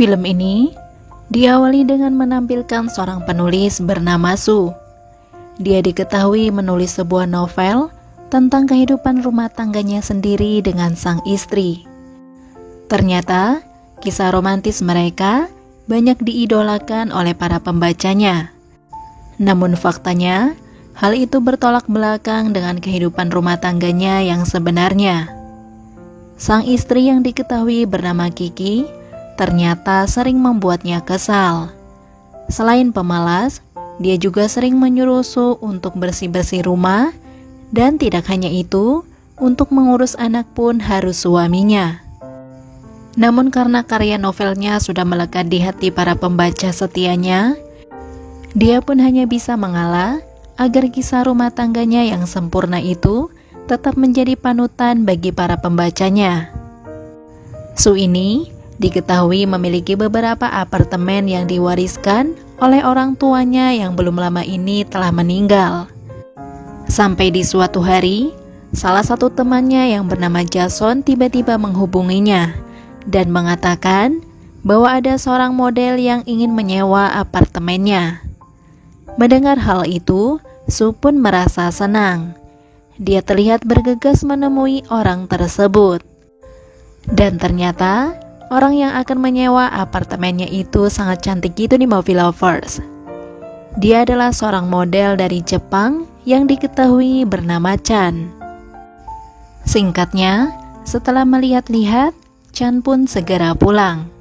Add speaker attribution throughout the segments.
Speaker 1: Film ini diawali dengan menampilkan seorang penulis bernama Su. Dia diketahui menulis sebuah novel tentang kehidupan rumah tangganya sendiri dengan sang istri. Ternyata, kisah romantis mereka banyak diidolakan oleh para pembacanya. Namun faktanya, hal itu bertolak belakang dengan kehidupan rumah tangganya yang sebenarnya. Sang istri yang diketahui bernama Kiki ternyata sering membuatnya kesal. Selain pemalas, dia juga sering menyuruh Su untuk bersih-bersih rumah, dan tidak hanya itu, untuk mengurus anak pun harus suaminya. Namun karena karya novelnya sudah melekat di hati para pembaca setianya, dia pun hanya bisa mengalah agar kisah rumah tangganya yang sempurna itu tetap menjadi panutan bagi para pembacanya. Su ini diketahui memiliki beberapa apartemen yang diwariskan oleh orang tuanya yang belum lama ini telah meninggal. Sampai di suatu hari, salah satu temannya yang bernama Jason tiba-tiba menghubunginya dan mengatakan bahwa ada seorang model yang ingin menyewa apartemennya. Mendengar hal itu, Su pun merasa senang. Dia terlihat bergegas menemui orang tersebut. Dan ternyata, orang yang akan menyewa apartemennya itu sangat cantik gitu nih movie lovers. Dia adalah seorang model dari Jepang yang diketahui bernama Chan. Singkatnya, setelah melihat-lihat, Chan pun segera pulang.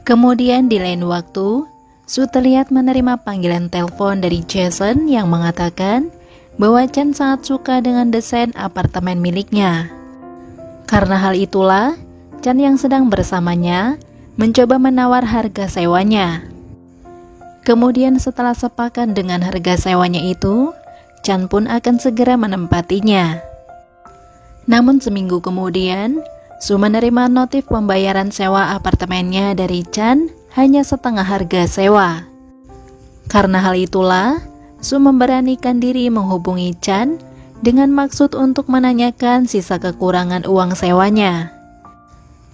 Speaker 1: Kemudian di lain waktu, Su terlihat menerima panggilan telepon dari Jason yang mengatakan bahwa Chan sangat suka dengan desain apartemen miliknya. Karena hal itulah, Chan yang sedang bersamanya mencoba menawar harga sewanya. Kemudian setelah sepakat dengan harga sewanya itu, Chan pun akan segera menempatinya. Namun seminggu kemudian, Su menerima notif pembayaran sewa apartemennya dari Chan hanya setengah harga sewa. Karena hal itulah, Su memberanikan diri menghubungi Chan dengan maksud untuk menanyakan sisa kekurangan uang sewanya.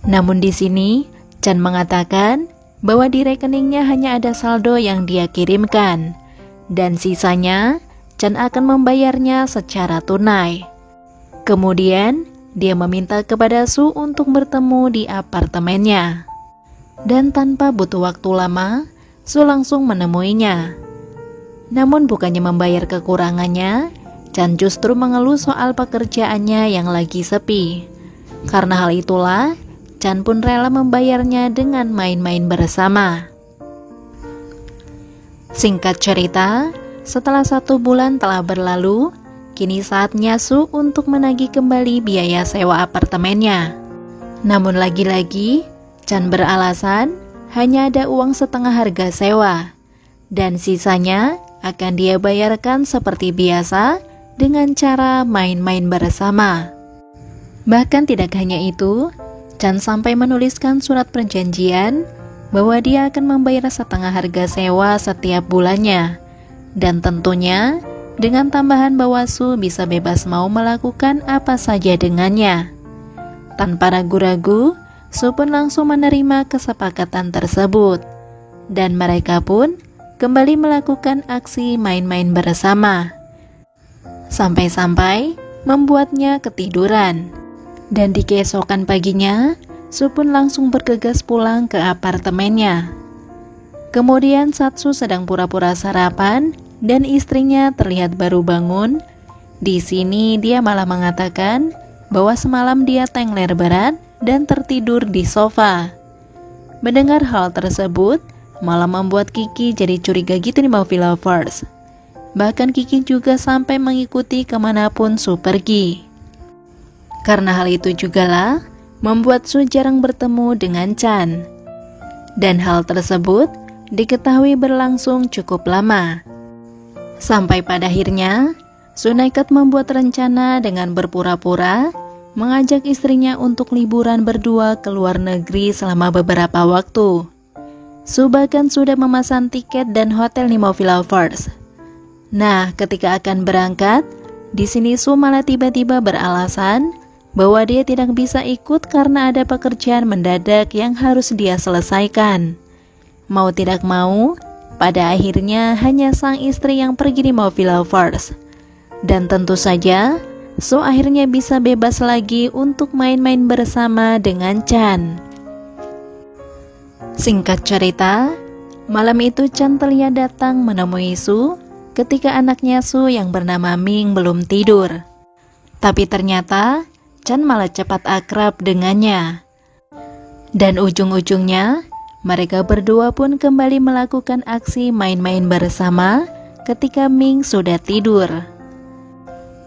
Speaker 1: Namun di sini, Chan mengatakan bahwa di rekeningnya hanya ada saldo yang dia kirimkan, dan sisanya Chan akan membayarnya secara tunai. Kemudian, dia meminta kepada Su untuk bertemu di apartemennya. Dan tanpa butuh waktu lama, Su langsung menemuinya. Namun bukannya membayar kekurangannya, Chan justru mengeluh soal pekerjaannya yang lagi sepi. Karena hal itulah, Chan pun rela membayarnya dengan main-main bersama. Singkat cerita, setelah 1 bulan telah berlalu, kini saatnya Su untuk menagih kembali biaya sewa apartemennya. Namun lagi-lagi, Chan beralasan hanya ada uang setengah harga sewa, dan sisanya akan dia bayarkan seperti biasa dengan cara main-main bersama. Bahkan tidak hanya itu, Chan sampai menuliskan surat perjanjian bahwa dia akan membayar setengah harga sewa setiap bulannya, dan tentunya dengan tambahan bahwa Su bisa bebas mau melakukan apa saja dengannya. Tanpa ragu-ragu, Su pun langsung menerima kesepakatan tersebut, dan mereka pun kembali melakukan aksi main-main bersama. Sampai-sampai membuatnya ketiduran. Dan di keesokan paginya, Su pun langsung bergegas pulang ke apartemennya. Kemudian saat Su sedang pura-pura sarapan dan istrinya terlihat baru bangun, di sini dia malah mengatakan bahwa semalam dia tengler berat dan tertidur di sofa. Mendengar hal tersebut, malah membuat Kiki jadi curiga gitu nih movie lovers. Bahkan Kiki juga sampai mengikuti kemanapun Su pergi. Karena hal itu jugalah membuat Su jarang bertemu dengan Chan. Dan hal tersebut diketahui berlangsung cukup lama. Sampai pada akhirnya, Su nekat membuat rencana dengan berpura-pura mengajak istrinya untuk liburan berdua ke luar negeri selama beberapa waktu. Su bahkan sudah memesan tiket dan hotel nih movie lovers. Nah, ketika akan berangkat, di sini Su malah tiba-tiba beralasan bahwa dia tidak bisa ikut karena ada pekerjaan mendadak yang harus dia selesaikan. Mau tidak mau, pada akhirnya hanya sang istri yang pergi di Movie Lovers. Dan tentu saja, Soo akhirnya bisa bebas lagi untuk main-main bersama dengan Chan. Singkat cerita, malam itu Chan terlihat datang menemui Soo ketika anaknya Soo yang bernama Ming belum tidur. Tapi ternyata Chan malah cepat akrab dengannya. Dan ujung-ujungnya, mereka berdua pun kembali melakukan aksi main-main bersama ketika Ming sudah tidur.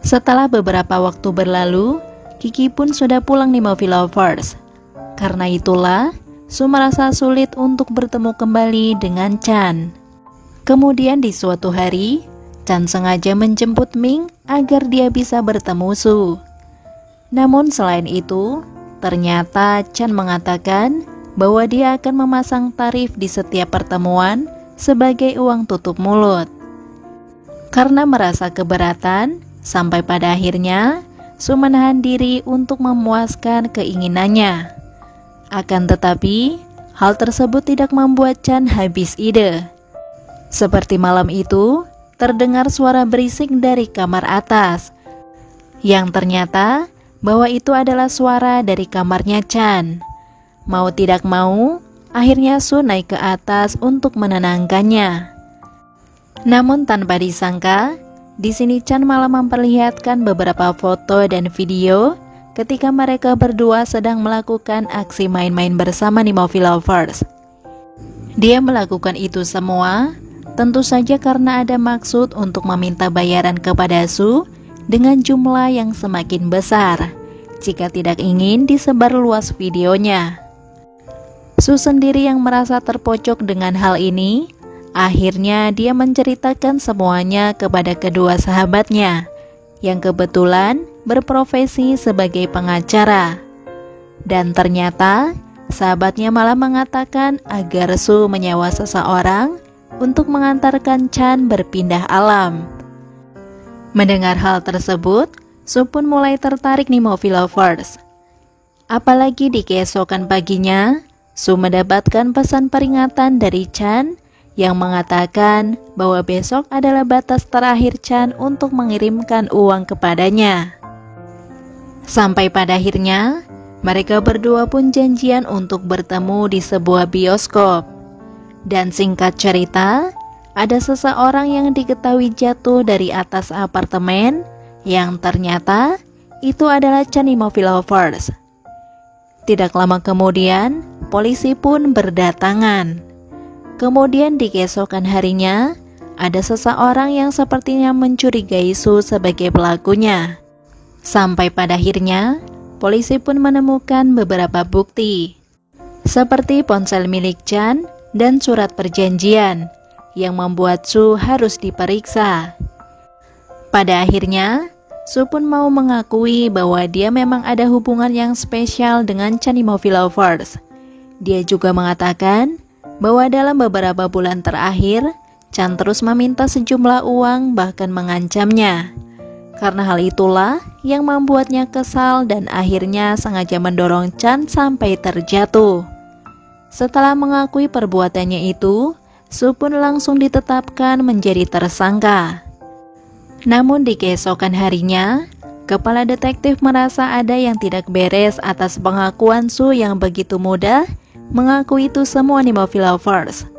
Speaker 1: Setelah beberapa waktu berlalu, Kiki pun sudah pulang di Movie Lovers. Karena itulah, Soo merasa sulit untuk bertemu kembali dengan Chan. Kemudian di suatu hari, Chan sengaja menjemput Ming agar dia bisa bertemu Soo. Namun selain itu, ternyata Chan mengatakan bahwa dia akan memasang tarif di setiap pertemuan sebagai uang tutup mulut. Karena merasa keberatan, sampai pada akhirnya Soo menahan diri untuk memuaskan keinginannya. Akan tetapi, hal tersebut tidak membuat Chan habis ide. Seperti malam itu, terdengar suara berisik dari kamar atas, yang ternyata bahwa itu adalah suara dari kamarnya Chan. Mau tidak mau, akhirnya Soo naik ke atas untuk menenangkannya. Namun tanpa disangka, di sini Chan malah memperlihatkan beberapa foto dan video ketika mereka berdua sedang melakukan aksi main-main bersama di Movie Lovers. Dia melakukan itu semua tentu saja karena ada maksud untuk meminta bayaran kepada Soo dengan jumlah yang semakin besar jika tidak ingin disebar luas videonya. Soo sendiri yang merasa terpojok dengan hal ini. Akhirnya dia menceritakan semuanya kepada kedua sahabatnya yang kebetulan berprofesi sebagai pengacara. Dan ternyata sahabatnya malah mengatakan agar Soo menyewa seseorang untuk mengantarkan Chan berpindah alam. Mendengar hal tersebut, Soo pun mulai tertarik di Movie Lovers. Apalagi di keesokan paginya, Soo mendapatkan pesan peringatan dari Chan yang mengatakan bahwa besok adalah batas terakhir Chan untuk mengirimkan uang kepadanya. Sampai pada akhirnya, mereka berdua pun janjian untuk bertemu di sebuah bioskop. Dan singkat cerita, ada seseorang yang diketahui jatuh dari atas apartemen, yang ternyata itu adalah Chan di Movie Lovers. Tidak lama kemudian, polisi pun berdatangan. Kemudian di keesokan harinya, ada seseorang yang sepertinya mencurigai Soo sebagai pelakunya. Sampai pada akhirnya, polisi pun menemukan beberapa bukti, seperti ponsel milik Chan dan surat perjanjian, yang membuat Soo harus diperiksa. Pada akhirnya, Soo pun mau mengakui bahwa dia memang ada hubungan yang spesial dengan Chan di Movie Lovers. Dia juga mengatakan bahwa dalam beberapa bulan terakhir, Chan terus meminta sejumlah uang bahkan mengancamnya. Karena hal itulah yang membuatnya kesal dan akhirnya sengaja mendorong Chan sampai terjatuh. Setelah mengakui perbuatannya itu, Soo pun langsung ditetapkan menjadi tersangka. Namun di keesokan harinya, kepala detektif merasa ada yang tidak beres atas pengakuan Soo yang begitu mudah mengaku itu semua di Movie Lovers.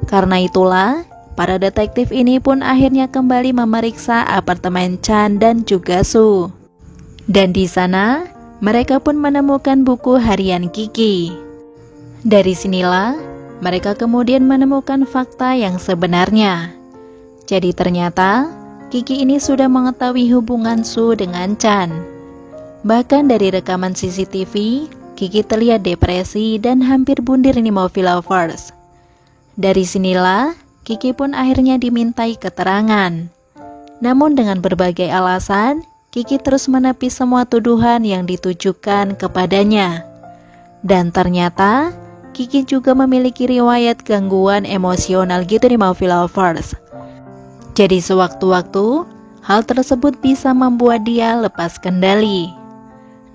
Speaker 1: Karena itulah, para detektif ini pun akhirnya kembali memeriksa apartemen Chan dan juga Soo. Dan di sana, mereka pun menemukan buku harian Kiki. Dari sinilah, mereka kemudian menemukan fakta yang sebenarnya. Jadi ternyata, Kiki ini sudah mengetahui hubungan Soo dengan Chan. Bahkan dari rekaman CCTV, Kiki terlihat depresi dan hampir bundir di Movie Lovers. Dari sinilah, Kiki pun akhirnya dimintai keterangan. Namun dengan berbagai alasan, Kiki terus menepis semua tuduhan yang ditujukan kepadanya. Dan ternyata, Kiki juga memiliki riwayat gangguan emosional gitu di Movie Lovers. Jadi sewaktu-waktu, hal tersebut bisa membuat dia lepas kendali.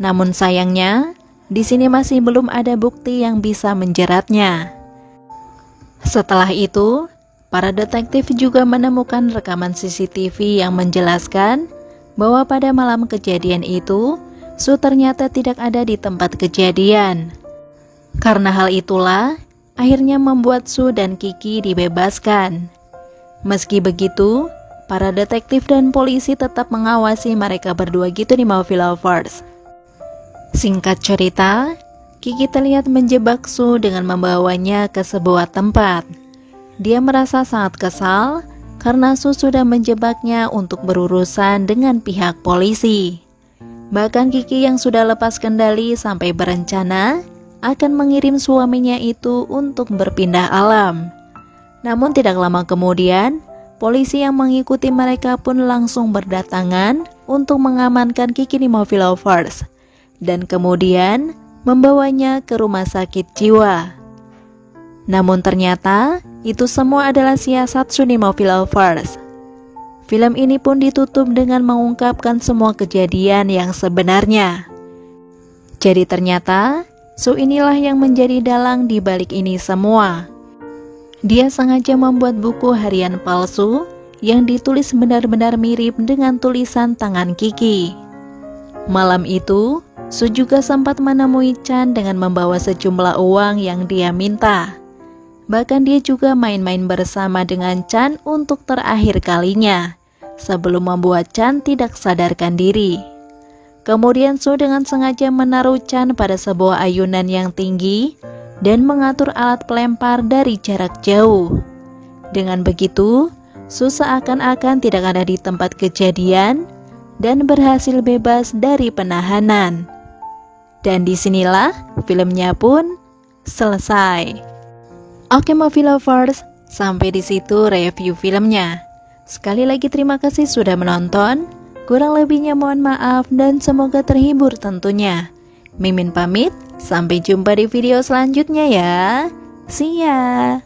Speaker 1: Namun sayangnya, di sini masih belum ada bukti yang bisa menjeratnya. Setelah itu, para detektif juga menemukan rekaman CCTV yang menjelaskan bahwa pada malam kejadian itu, Su ternyata tidak ada di tempat kejadian. Karena hal itulah, akhirnya membuat Su dan Kiki dibebaskan. Meski begitu, para detektif dan polisi tetap mengawasi mereka berdua gitu di Movie Lovers. Singkat cerita, Kiki terlihat menjebak Su dengan membawanya ke sebuah tempat. Dia merasa sangat kesal karena Su sudah menjebaknya untuk berurusan dengan pihak polisi. Bahkan Kiki yang sudah lepas kendali sampai berencana akan mengirim suaminya itu untuk berpindah alam. Namun tidak lama kemudian, polisi yang mengikuti mereka pun langsung berdatangan untuk mengamankan Kiki di Movie Lovers dan kemudian membawanya ke rumah sakit jiwa. Namun ternyata itu semua adalah siasat Su di Movie Lovers. Film ini pun ditutup dengan mengungkapkan semua kejadian yang sebenarnya. Jadi ternyata Su inilah yang menjadi dalang di balik ini semua. Dia sengaja membuat buku harian palsu yang ditulis benar-benar mirip dengan tulisan tangan Kiki. Malam itu, Su juga sempat menemui Chan dengan membawa sejumlah uang yang dia minta. Bahkan dia juga main-main bersama dengan Chan untuk terakhir kalinya, sebelum membuat Chan tidak sadarkan diri. Kemudian Su dengan sengaja menaruh Chan pada sebuah ayunan yang tinggi dan mengatur alat pelempar dari jarak jauh. Dengan begitu, Su seakan-akan tidak ada di tempat kejadian dan berhasil bebas dari penahanan. Dan disinilah filmnya pun selesai. Oke Movie Lovers, sampai di situ review filmnya. Sekali lagi terima kasih sudah menonton. Kurang lebihnya mohon maaf dan semoga terhibur tentunya. Mimin pamit, sampai jumpa di video selanjutnya ya. See ya.